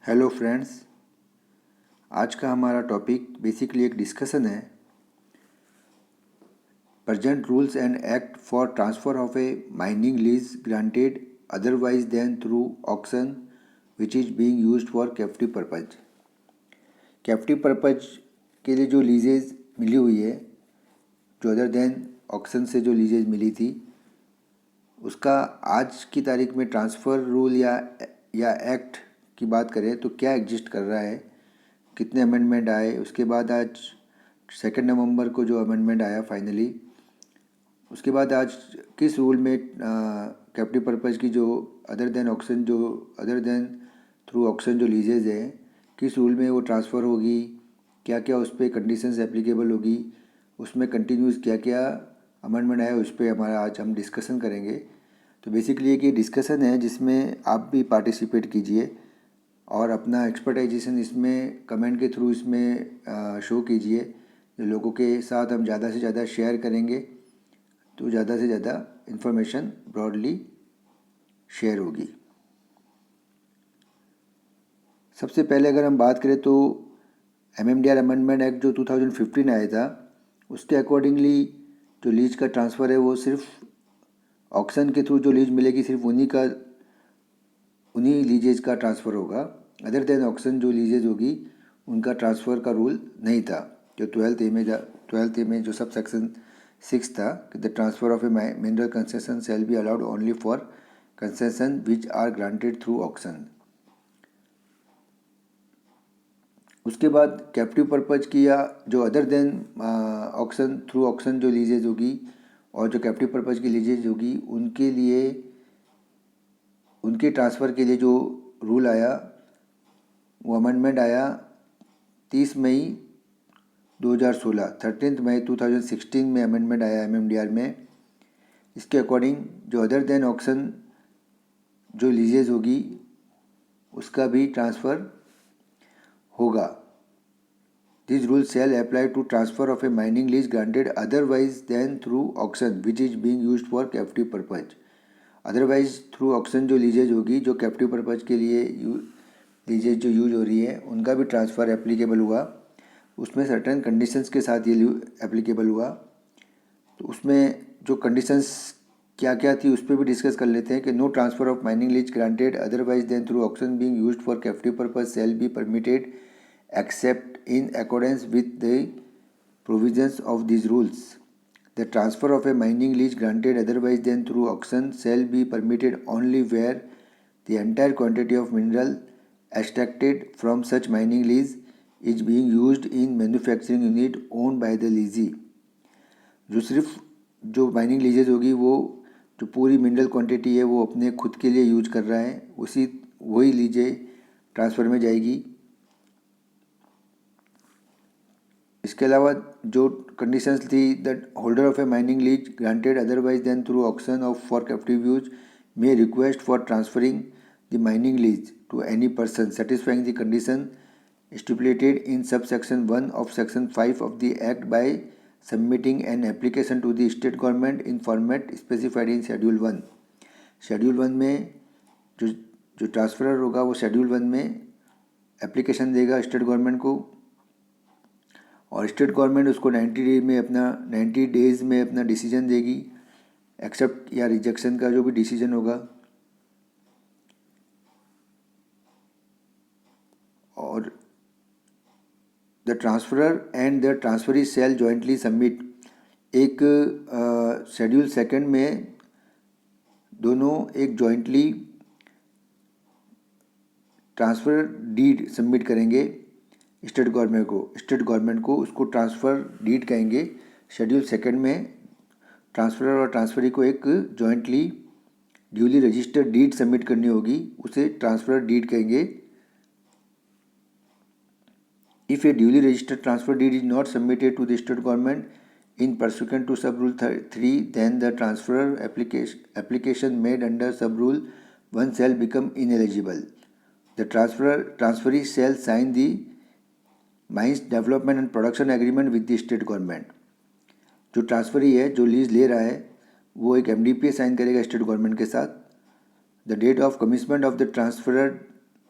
Hello friends. आज का हमारा टॉपिक बेसिकली एक डिस्कशन है। Present rules and act for transfer of a mining lease granted otherwise than through auction which is being used for captive purpose. Captive purpose के लिए जो leases मिली हुई है, जो अदर देन ऑक्शन से जो लीजेज मिली थी, उसका आज की तारीख में ट्रांसफ़र रूल या एक्ट की बात करें तो क्या एग्जिस्ट कर रहा है, कितने अमेंडमेंट आए। उसके बाद आज 2 नवंबर को जो अमेंडमेंट आया फाइनली, उसके बाद आज किस रूल में कैप्टिव पर्पज़ की जो अदर देन थ्रू ऑक्शन जो लीजेज है, किस रूल में वो ट्रांसफ़र होगी, क्या क्या उस पर कंडीशंस एप्लीकेबल होगी, उसमें कंटिन्यूस क्या क्या अमेंडमेंट आया, उस पर हमारा आज हम डिस्कशन करेंगे। तो बेसिकली एक ये डिस्कशन है जिसमें आप भी पार्टिसिपेट कीजिए और अपना एक्सपर्टाइजेशन इसमें कमेंट के थ्रू इसमें शो कीजिए। जो लोगों के साथ हम ज़्यादा से ज़्यादा शेयर करेंगे तो ज़्यादा से ज़्यादा इन्फॉर्मेशन ब्रॉडली शेयर होगी। सबसे पहले अगर हम बात करें तो MMDR अमेंडमेंट एक्ट जो 2015 आया था, उसके अकॉर्डिंगली जो लीज का ट्रांसफ़र है वो सिर्फ ऑक्शन के थ्रू जो लीज मिलेगी सिर्फ उन्हीं लीजेज का ट्रांसफ़र होगा। अदर देन ऑक्शन जो लीजेज होगी उनका ट्रांसफ़र का रूल नहीं था। जो 12th में जो सब सेक्शन 6 था कि the transfer of a mineral concession shall be allowed only for concession which are granted through auction. उसके बाद कैप्टिव पर्पज की या जो other than auction through auction जो लीजेज होगी और जो कैप्टिव पर्पज की लीजेज होगी उनके लिए उनके ट्रांसफ़र के लिए जो रूल आया, वो अमेंडमेंट आया 30 मई 2016, 13 मई 2016 में अमेंडमेंट आया MMDR में। इसके अकॉर्डिंग जो अदर देन ऑक्शन जो लीजेज होगी उसका भी ट्रांसफ़र होगा। This rule shall apply to transfer of a mining lease granted otherwise than through auction which is being used for captive purpose. Otherwise through auction जो leases होगी, जो captive purpose के लिए लीजेज जो यूज हो रही है, उनका भी ट्रांसफ़र एप्लीकेबल हुआ। उसमें सर्टेन कंडीशंस के साथ ये एप्लीकेबल हुआ। तो उसमें जो कंडीशंस क्या क्या थी उस पर भी डिस्कस कर लेते हैं कि no transfer of mining lease granted otherwise than through auction being used for captive purpose shall be permitted except in accordance with the provisions of these rules. The transfer of a mining lease granted otherwise than through auction shall be permitted only where the entire quantity of mineral extracted from such mining lease is being used in manufacturing unit owned by the leasee. जो सिर्फ जो mining leases होगी वो जो पूरी mineral quantity है वो अपने खुद के लिए यूज कर रहा है, वही लीजे ट्रांसफ़र में जाएगी। इसके अलावा जो कंडीशंस थी, the holder of a mining lease granted otherwise than through auction of for captive use may request for transferring the mining lease to any person satisfying the condition stipulated in sub section 1 of section 5 of the act by submitting an application to the state government in format specified in schedule 1। Schedule 1 में जो transferor होगा वो schedule 1 में application देगा state government को, और state government उसको 90 days में अपना डिसीजन देगी, एक्सेप्ट या रिजेक्शन का जो भी डिसीजन होगा। और the transferor and the transferee shall jointly submit, एक शेड्यूल 2 में दोनों एक जॉइंटली ट्रांसफ़र डीड सबमिट करेंगे स्टेट गवर्नमेंट को उसको ट्रांसफ़र डीड कहेंगे। शेड्यूल 2 में ट्रांसफरर और ट्रांसफरी को एक jointly duly registered deed submit करनी होगी, उसे ट्रांसफर डीड कहेंगे। If a duly registered transfer deed is not submitted to the state government in pursuant to sub rule 3, then the transferor application made under sub rule 1 shall become ineligible. The transferee shall sign the mines development and production agreement with the state government. जो transferee है, जो lease ले रहा है, वो एक MDPA sign करेगा state government के साथ। The date of commencement of the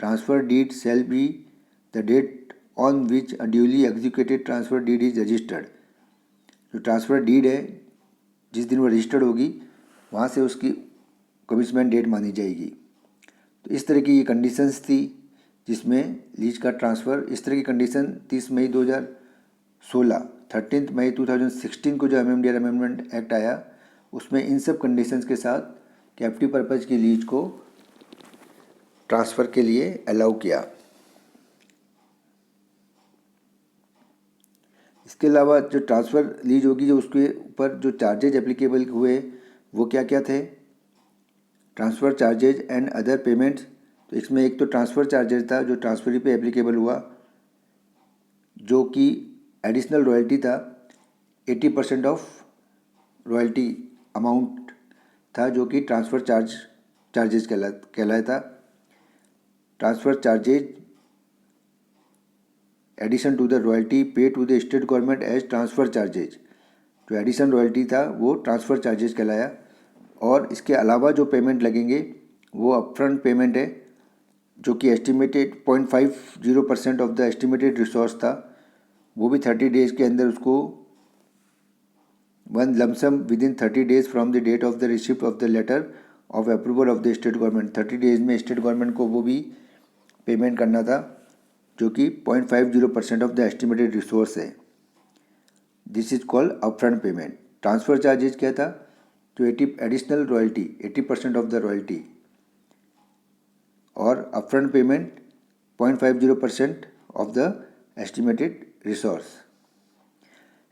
transfer deed shall be the date on which a duly executed transfer deed is registered। जो ट्रांसफ़र डीड है जिस दिन वो रजिस्टर्ड होगी वहाँ से उसकी कमिटमेंट डेट मानी जाएगी। तो इस तरह की ये कंडीशंस थी जिसमें लीज का ट्रांसफ़र, इस तरह की कंडीशन 30 मई 2016 13 मई 2016 को जो एमएमडीआर अमेंडमेंट एक्ट आया उसमें इन सब कंडीशंस के साथ कैप्टिव पर्पज़ की लीज को ट्रांसफ़र के लिए अलाउ किया। इसके अलावा जो ट्रांसफ़र लीज होगी जो उसके ऊपर जो चार्जेज एप्लीकेबल हुए वो क्या क्या थे, transfer charges and other payments. तो इसमें एक तो ट्रांसफ़र चार्जेज था जो ट्रांसफरी पे एप्लीकेबल हुआ, जो कि एडिशनल रॉयल्टी था, 80% ऑफ रॉयल्टी अमाउंट था जो कि ट्रांसफ़र चार्जेज कहलाया था। Transfer charges addition to the royalty pay to the state government as transfer charges, जो एडिशन रॉयल्टी था वो ट्रांसफ़र चार्जेज कहलाया। और इसके अलावा जो पेमेंट लगेंगे वो अपफ्रंट पेमेंट है जो कि estimated 0.50% of the estimated resource था, वो भी 30 डेज़ के अंदर उसको one lump sum within 30 days from the date of the receipt of the letter of approval of the state government. 30 days में स्टेट गवर्नमेंट को वो भी पेमेंट करना था जो कि 0.50% ऑफ द एस्टिमेटेड रिसोर्स है। This is called upfront payment. Transfer charges क्या था, जो 80 additional royalty 80% of the royalty, और upfront payment 0.50% of the estimated resource.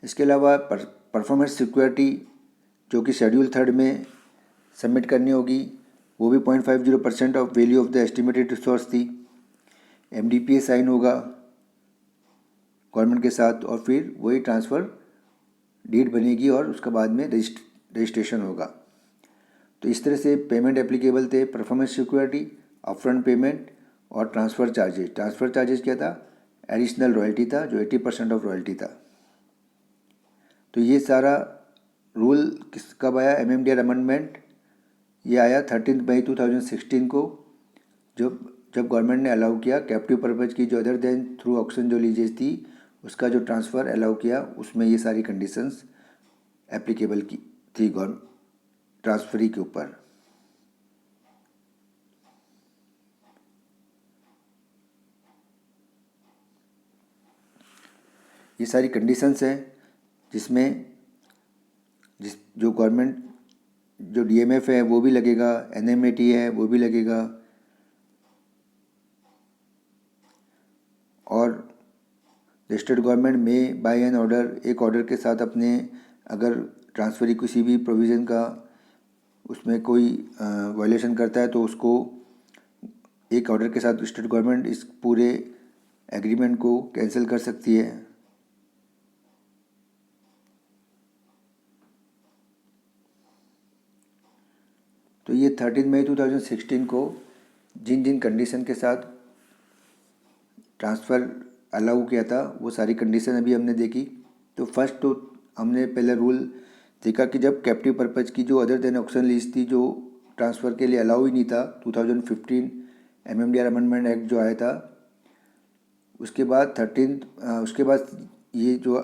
इसके अलावा परफॉर्मेंस सिक्योरिटी जो कि शेड्यूल 3 में सबमिट करनी होगी वो भी 0.50% of value of the estimated resource थी। एमडीपीए साइन होगा गवर्नमेंट के साथ और फिर वही ट्रांसफ़र डीड बनेगी और उसके बाद में रजिस्ट्रेशन होगा। तो इस तरह से पेमेंट एप्लीकेबल थे, परफॉर्मेंस सिक्योरिटी, अपफ्रंट पेमेंट और ट्रांसफ़र चार्जेज। ट्रांसफ़र चार्जेज क्या था, एडिशनल रॉयल्टी था जो 80% ऑफ रॉयल्टी था। तो ये सारा रूल कब आया, एमएमडीआर अमेंडमेंट ये आया 13 मई 2016 को, जब गवर्नमेंट ने अलाउ किया कैप्टिव पर्पज़ की जो अदर देन थ्रू ऑक्शन जो लीजेज थी उसका जो ट्रांसफ़र अलाउ किया, उसमें ये सारी कंडीशंस एप्लीकेबल की थी गवर्नमेंट ट्रांसफरी के ऊपर। ये सारी कंडीशंस हैं जिसमें जो गवर्नमेंट जो डीएमएफ है वो भी लगेगा, एनएमएटी है वो भी लगेगा, और स्टेट गवर्नमेंट में बाय एन ऑर्डर एक ऑर्डर के साथ अपने अगर ट्रांसफरी किसी भी प्रोविज़न का उसमें कोई वायलेशन करता है तो उसको एक ऑर्डर के साथ स्टेट गवर्नमेंट इस पूरे एग्रीमेंट को कैंसिल कर सकती है। तो ये 13 मई 2016 को जिन जिन कंडीशन के साथ ट्रांसफ़र अलाउ किया था वो सारी कंडीशन अभी हमने देखी। तो फर्स्ट तो हमने पहले रूल देखा कि जब कैप्टिव पर्पज़ की जो अदर देन ऑक्शन लीज थी जो ट्रांसफ़र के लिए अलाउ ही नहीं था, 2015 एमएमडीआर अमेंडमेंट एक्ट जो आया था उसके बाद ये जो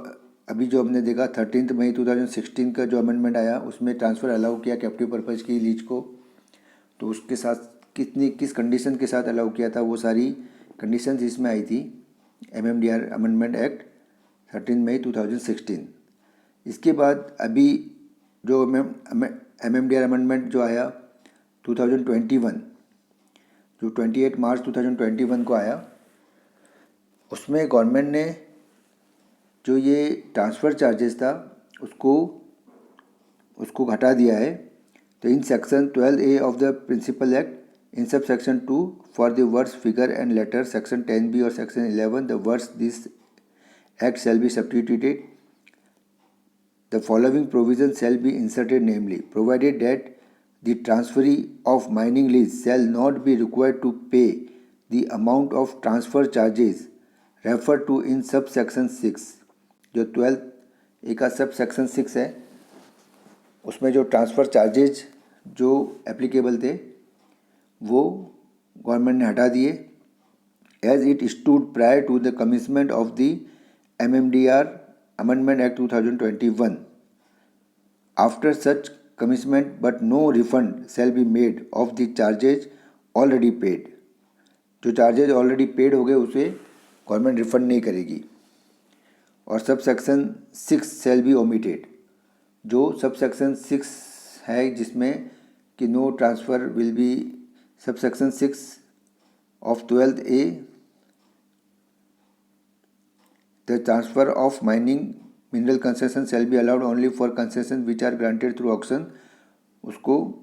अभी जो हमने देखा 13 मई 2016 का जो अमेंडमेंट आया उसमें ट्रांसफ़र अलाउ किया कैप्टिव पर्पज़ की लीज को। तो उसके साथ किस कंडीशन के साथ अलाउ किया था वो सारी कंडीशंस इसमें आई थी एमएमडीआर अमेंडमेंट एक्ट 13 मई 2016। इसके बाद अभी जो एमएमडीआर अमेंडमेंट जो आया 2021 जो 28 मार्च 2021 को आया, उसमें गवर्नमेंट ने जो ये ट्रांसफ़र चार्जेस था उसको घटा दिया है। तो in section 12A of the principal act in sub section 2 for the words figure and letter section 10B और section 11 the words this act shall be substituted the following provision shall be inserted namely provided that the transferee of mining lease shall not be required to pay the amount of transfer charges refer to in sub section 6। जो 12A का सब section 6 है उसमें जो transfer charges जो applicable थे वो government ने हटा दिए as it stood prior to the commencement of the MMDR Amendment Act 2021. After such commencement, but no refund shall be made of the charges already paid. जो चार्जेज ऑलरेडी पेड हो गए उसे government refund नहीं करेगी. और सब section 6 shall be omitted. जो सब सेक्शन 6 है जिसमें कि no transfer will be sub section 6 of 12A, the transfer of mining mineral concession shall be allowed only for concession which are granted through auction, उसको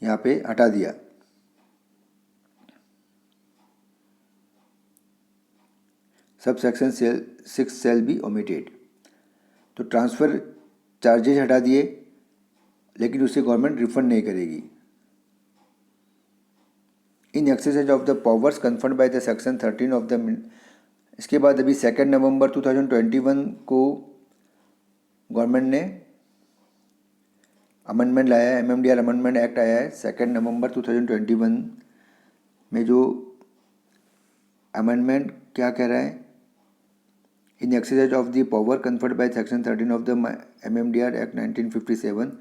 यहाँ पे हटा दिया. Sub section 6 shall be omitted. तो transfer charges हटा दिए लेकिन उसे गवर्नमेंट रिफंड नहीं करेगी. In exercise of the powers conferred by the section 13 of the. इसके बाद अभी 2 नवंबर 2021 को गवर्नमेंट ने अमेंडमेंट लाया है, MMDR अमेंडमेंट एक्ट आया है 2 नवंबर 2021 में. जो अमेंडमेंट क्या कह रहा है? In exercise of the power conferred by section 13 of the MMDR act 1957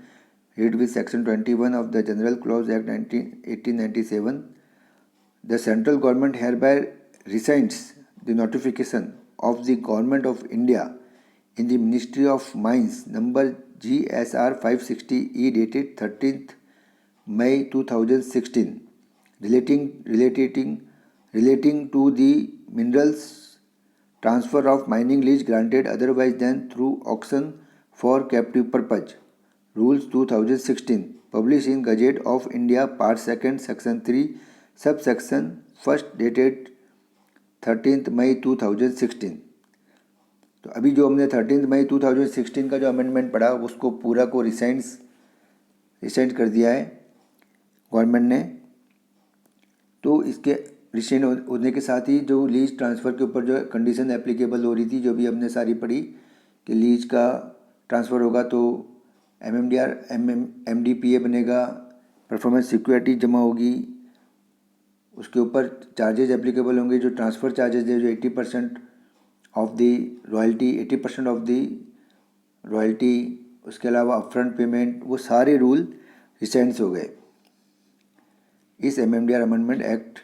read with section 21 of the general clause act 1897, the central government hereby rescinds the notification of the government of India in the Ministry of Mines number GSR 560E dated 13th May 2016 relating to the minerals transfer of mining lease granted otherwise than through auction for captive purpose. Rules 2016 published in Gazette of India Part 2 Section 3 Subsection 1st dated 13th May 2016. तो अभी जो हमने 13th मई 2016 का जो amendment पढ़ा उसको पूरा को रिसेंट कर दिया है गवर्नमेंट ने. तो इसके रिसेंट होने के साथ ही जो लीज ट्रांसफ़र के ऊपर जो कंडीशन एप्लीकेबल हो रही थी जो भी हमने सारी पढ़ी कि लीज का ट्रांसफ़र होगा तो MMDR MDPA बनेगा, परफॉर्मेंस सिक्योरिटी जमा होगी, उसके ऊपर चार्जेज एप्लीकेबल होंगे. जो ट्रांसफ़र चार्जेज है जो 80% of the royalty 80% of the royalty, उसके अलावा अपफ्रंट पेमेंट, वो सारे रूल रिसेंट हो गए इस MMDR अमेंडमेंट एक्ट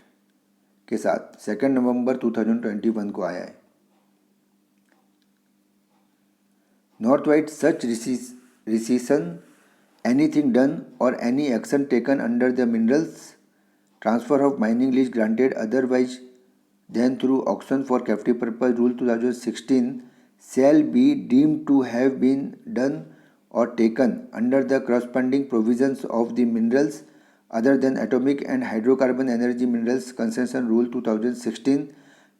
के साथ. 2 नवंबर 2021 को आया है. Not white such rescission anything done or any action taken under the minerals transfer of mining lease granted otherwise than through auction for captive purpose rule 2016 shall be deemed to have been done or taken under the corresponding provisions of the minerals other than atomic and hydrocarbon energy minerals concession rule 2016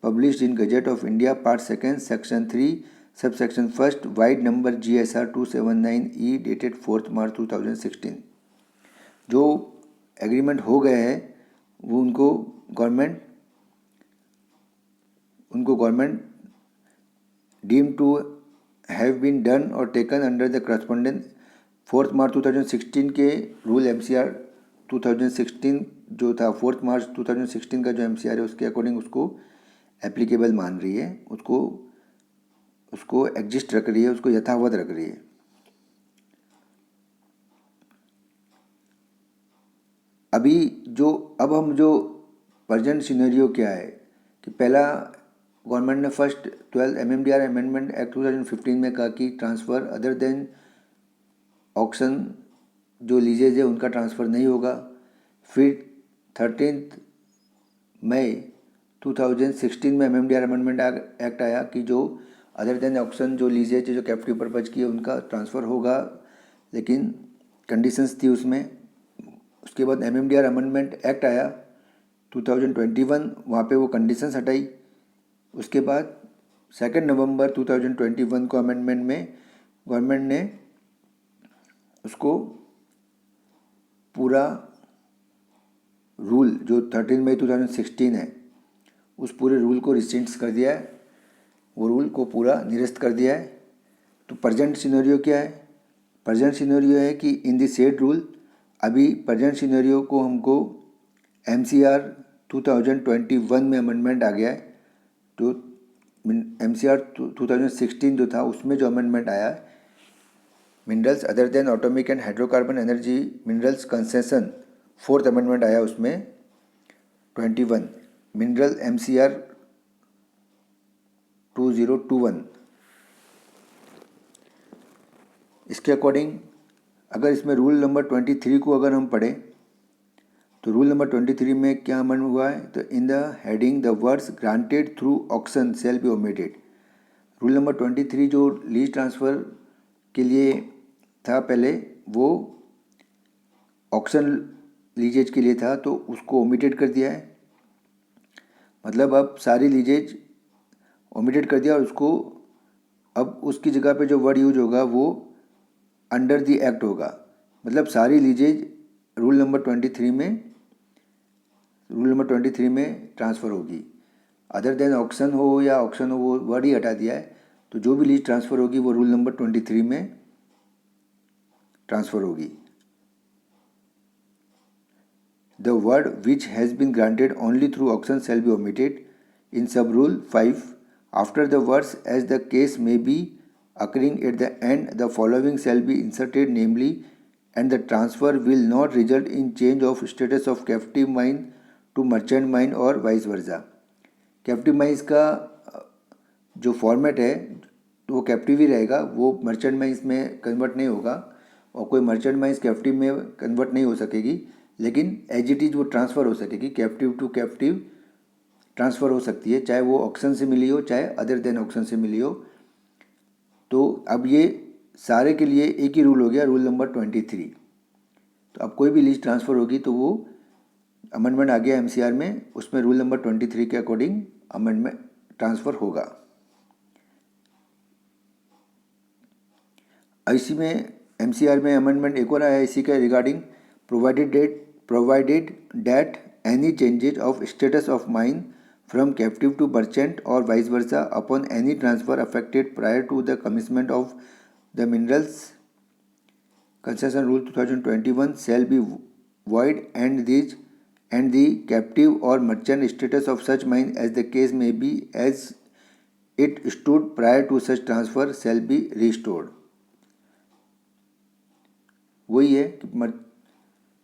published in Gazette of India Part 2 Section 3 subsection 1st vide number GSR 279E dated 4th March 2016. जो agreement हो गए हैं वो उनको government deem to have been done और taken under the correspondent 4th March 2016 के rule MCR 2016 जो था 4th मार्च 2016 का जो MCR है उसके अकॉर्डिंग उसको एप्लीकेबल मान रही है, उसको एग्जिस्ट रख रही है, उसको यथावत रख रही है. अब हम जो प्रेजेंट सिनेरियो क्या है कि पहला गवर्नमेंट ने फर्स्ट 12 MMDR अमेंडमेंट एक्ट 2015 में कहा कि ट्रांसफ़र अदर देन ऑक्शन जो लीजेज है उनका ट्रांसफ़र नहीं होगा. फिर 13 मई 2016 में MMDR अमेंडमेंट एक्ट आया कि जो अदर देन ऑक्शन जो लीजेज जो कैप्टिव पर्पज की है उनका ट्रांसफ़र होगा, लेकिन कंडीशंस थी उसमें. उसके बाद MMDR अमेंडमेंट एक्ट आया 2021, वहाँ पे वो कंडीशंस हटाई. उसके बाद 2 नवंबर 2021 को अमेंडमेंट में गवर्नमेंट ने उसको पूरा रूल जो 13 मई 2016 है उस पूरे रूल को रिसेंट कर दिया है, वो रूल को पूरा निरस्त कर दिया है. तो प्रेजेंट सिनेरियो क्या है? प्रेजेंट सिनेरियो है कि इन द सेड रूल अभी प्रेजेंट सिनेरियो को हमको MCR 2021 में अमेंडमेंट आ गया है। तो MCR 2016 जो था उसमें जो अमेंडमेंट आया है, minerals other than atomic and hydrocarbon energy minerals concession, fourth amendment आया उसमें 21 मिनरल MCR 2021। इसके अकॉर्डिंग अगर इसमें रूल नंबर 23 को अगर हम पढ़ें तो रूल नंबर 23 में क्या अमल हुआ है, तो in the heading the words granted through auction shall be omitted. Rule number 23 जो लीज ट्रांसफ़र के लिए था पहले, वो ऑक्शन लीजेज के लिए था, तो उसको ओमिटेड कर दिया है। मतलब अब सारी लीजेज ओमिटेड कर दिया और उसको अब उसकी जगह पे जो वर्ड यूज होगा वो अंडर द एक्ट होगा। मतलब सारी लीजेज रूल नंबर 23 में ट्रांसफ़र होगी। अदर देन ऑक्शन हो या ऑक्शन हो, वो वर्ड ही हटा दिया है। तो जो भी लीज ट्रांसफ़र होगी वो रूल नंबर 23 में ट्रांसफ़र होगी। The word which has been granted only through auction shall be omitted in sub rule 5 after the words as the case may be occurring at the end the following shall be inserted, namely, and the transfer will not result in change of status of captive mine to merchant mine or vice versa। Captive mines का जो format है तो वो captive ही रहेगा, वो merchant mines में convert नहीं होगा और कोई मर्चेंट माइंस कैप्टिव में कन्वर्ट नहीं हो सकेगी, लेकिन एज इट इज़ वो ट्रांसफ़र हो सकेगी। कैप्टिव टू कैप्टिव ट्रांसफ़र हो सकती है, चाहे वो ऑक्शन से मिली हो चाहे अदर देन ऑक्शन से मिली हो। तो अब ये सारे के लिए एक ही रूल हो गया, रूल नंबर 23। तो अब कोई भी लीज ट्रांसफ़र होगी तो वो अमेंडमेंट आ गया MCR में, उसमें रूल नंबर 23 के अकॉर्डिंग अमेंडमेंट ट्रांसफ़र होगा। इसी में MCR में अमेंडमेंट एक और आया इसी का regarding provided that any changes of status of mine from captive to merchant or vice versa upon any transfer affected prior to the commencement of the minerals concession rule 2021 shall be void and the captive or merchant status of such mine as the case may be as it stood prior to such transfer shall be restored। वही है कि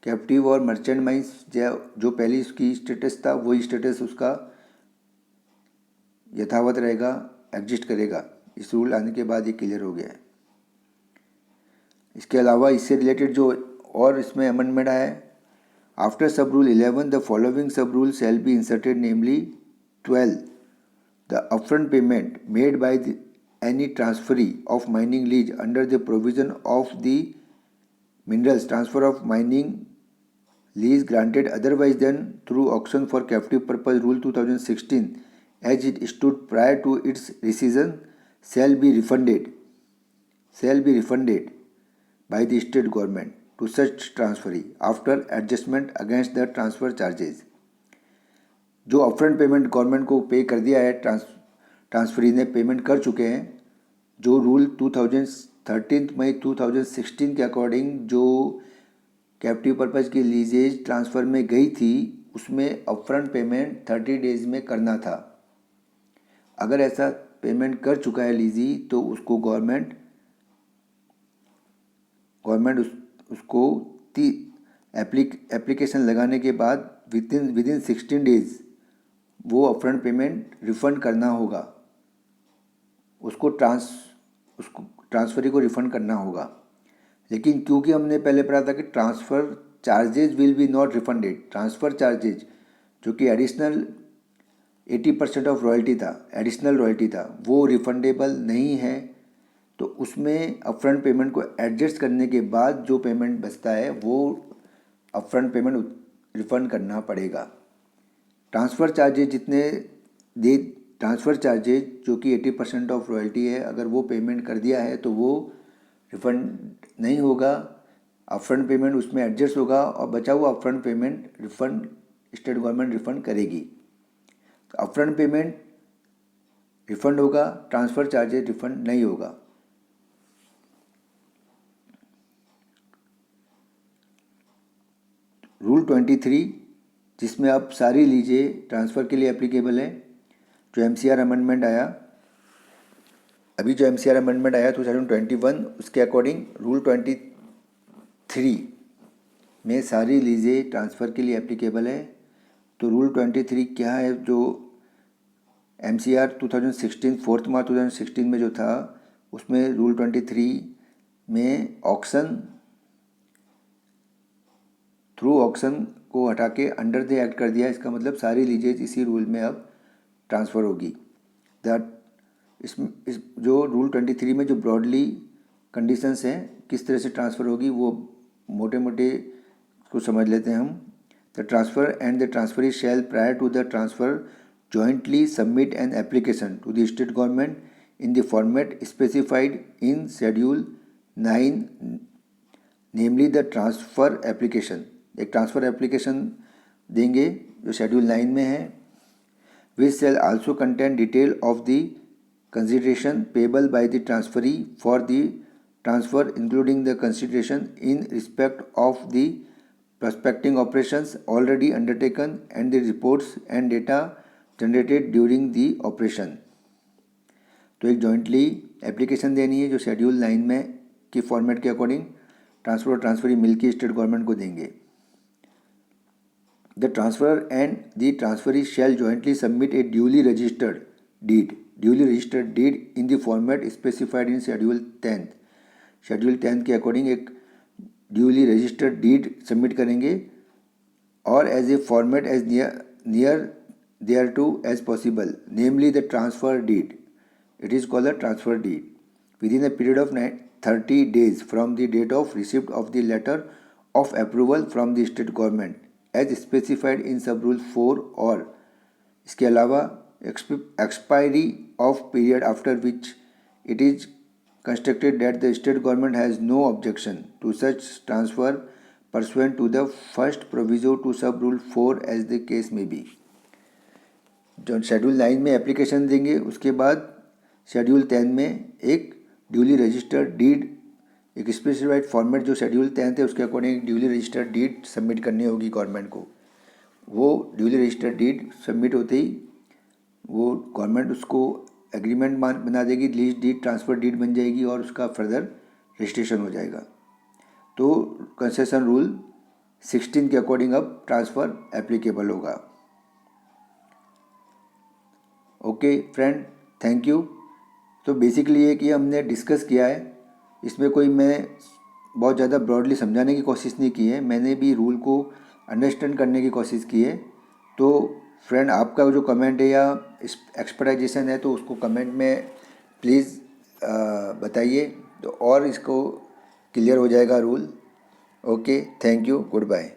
captive और merchant mines जो पहले उसकी status था वही status उसका यथावत रहेगा, एग्जिस्ट करेगा। इस रूल आने के बाद ये क्लियर हो गया है। इसके अलावा इससे रिलेटेड जो और इसमें अमेंडमेंट आया है, after sub rule 11 the following sub rule shall be inserted, namely 12 the upfront payment made by any transferee of mining lease under the provision of the minerals transfer of mining lease granted otherwise than through auction for captive purpose rule 2016 as it stood prior to its rescission shall be refunded by the state government to such transferee after adjustment against the transfer charges। जो upfront payment government को पे कर दिया है, transferee ने payment कर चुके हैं, जो रूल 13 मई 2016 के अकॉर्डिंग जो कैप्टिव पर्पज़ की लीजेज ट्रांसफ़र में गई थी उसमें अपफ्रंट पेमेंट 30 डेज में करना था। अगर ऐसा पेमेंट कर चुका है लीजी तो उसको गवर्नमेंट उसको एप्लीकेशन लगाने के बाद विद इन 16 डेज वो अपफ्रंट पेमेंट रिफ़ंड करना होगा, उसको ट्रांसफरी को रिफ़ंड करना होगा। लेकिन क्योंकि हमने पहले पढ़ा था कि transfer charges will be not refunded, transfer charges जो कि एडिशनल 80% ऑफ रॉयल्टी था, एडिशनल रॉयल्टी था, वो रिफंडेबल नहीं है। तो उसमें अपफ्रंट पेमेंट को एडजस्ट करने के बाद जो पेमेंट बचता है वो अपफ्रंट पेमेंट रिफ़ंड करना पड़ेगा। ट्रांसफ़र चार्जेज जो कि 80% ऑफ रॉयल्टी है, अगर वो पेमेंट कर दिया है तो वो रिफ़ंड नहीं होगा, अपफ्रंट पेमेंट उसमें एडजस्ट होगा और बचा हुआ upfront payment refund state government refund करेगी। अपफ्रंट पेमेंट रिफंड होगा, ट्रांसफ़र चार्जेज रिफंड नहीं होगा। रूल 23 जिसमें अब सारी लीजें ट्रांसफ़र के लिए एप्लीकेबल है। जो MCR अमेंडमेंट आया, अभी जो MCR अमेंडमेंट आया 2021, उसके अकॉर्डिंग रूल 23 में सारी लीजें ट्रांसफ़र के लिए एप्लीकेबल है। तो रूल 23 क्या है? जो MCR 2016 4 मार्च 2016 में जो था, उसमें रूल 23 में ऑक्शन, थ्रू ऑक्शन को हटा के अंडर द एक्ट कर दिया। इसका मतलब सारी लीजेज इसी रूल में अब ट्रांसफ़र होगी। दैट इस जो रूल 23 में जो ब्रॉडली कंडीशंस हैं किस तरह से ट्रांसफ़र होगी, वो मोटे मोटे को समझ लेते हैं हम। The transfer and the transferee shall prior to the transfer jointly submit an application to the state government in the format specified in Schedule 9, namely the transfer application। एक ट्रांसफ़र एप्लीकेशन देंगे जो शेड्यूल 9 में है। which shall also contain detail of the consideration payable by the transferee for the transfer, including the consideration in respect of the prospecting operations already undertaken and the reports and data generated during the operation. तो एक jointly application देनी है जो schedule 9 में की format के according transfer और transferee मिलकर स्टेट गवर्नमेंट को देंगे। The transfer and the transferee shall jointly submit a duly registered deed in the format specified in schedule 10। Schedule 10 के अकॉर्डिंग एक ड्यूली रजिस्टर्ड डीड सबमिट करेंगे और as a format as near thereto as possible, namely the transfer deed. It is called a transfer deed. Within a period of 30 days from the date of receipt of the letter of approval from the state government, as specified in sub rule 4, और इसके अलावा expiry of period after which it is constructed that the state government has no objection to such transfer pursuant to the first proviso to sub rule 4 as the case may be। जो schedule 9 में application देंगे, उसके बाद schedule 10 में एक duly registered deed, एक specified format जो schedule 10 थे उसके अकॉर्डिंग एक ड्यूली रजिस्टर्ड डीड सबमिट करनी होगी गवर्नमेंट को। वो ड्यूली रजिस्टर्ड डीड सबमिट होते ही वो गवर्नमेंट उसको एग्रीमेंट बना देगी, लीज डीड ट्रांसफ़र डीड बन जाएगी और उसका फर्दर रजिस्ट्रेशन हो जाएगा। तो कंसेशन रूल 16 के अकॉर्डिंग अब ट्रांसफ़र एप्लीकेबल होगा। Okay friend, thank you. तो बेसिकली ये कि हमने डिस्कस किया है, इसमें कोई मैं बहुत ज़्यादा ब्रॉडली समझाने की कोशिश नहीं की है, मैंने भी रूल को अंडरस्टैंड करने की कोशिश की है। तो फ्रेंड, आपका जो कमेंट है या एक्सपर्टाइजेशन है तो उसको कमेंट में प्लीज़ बताइए, तो और इसको क्लियर हो जाएगा rule. Okay, thank you, good bye.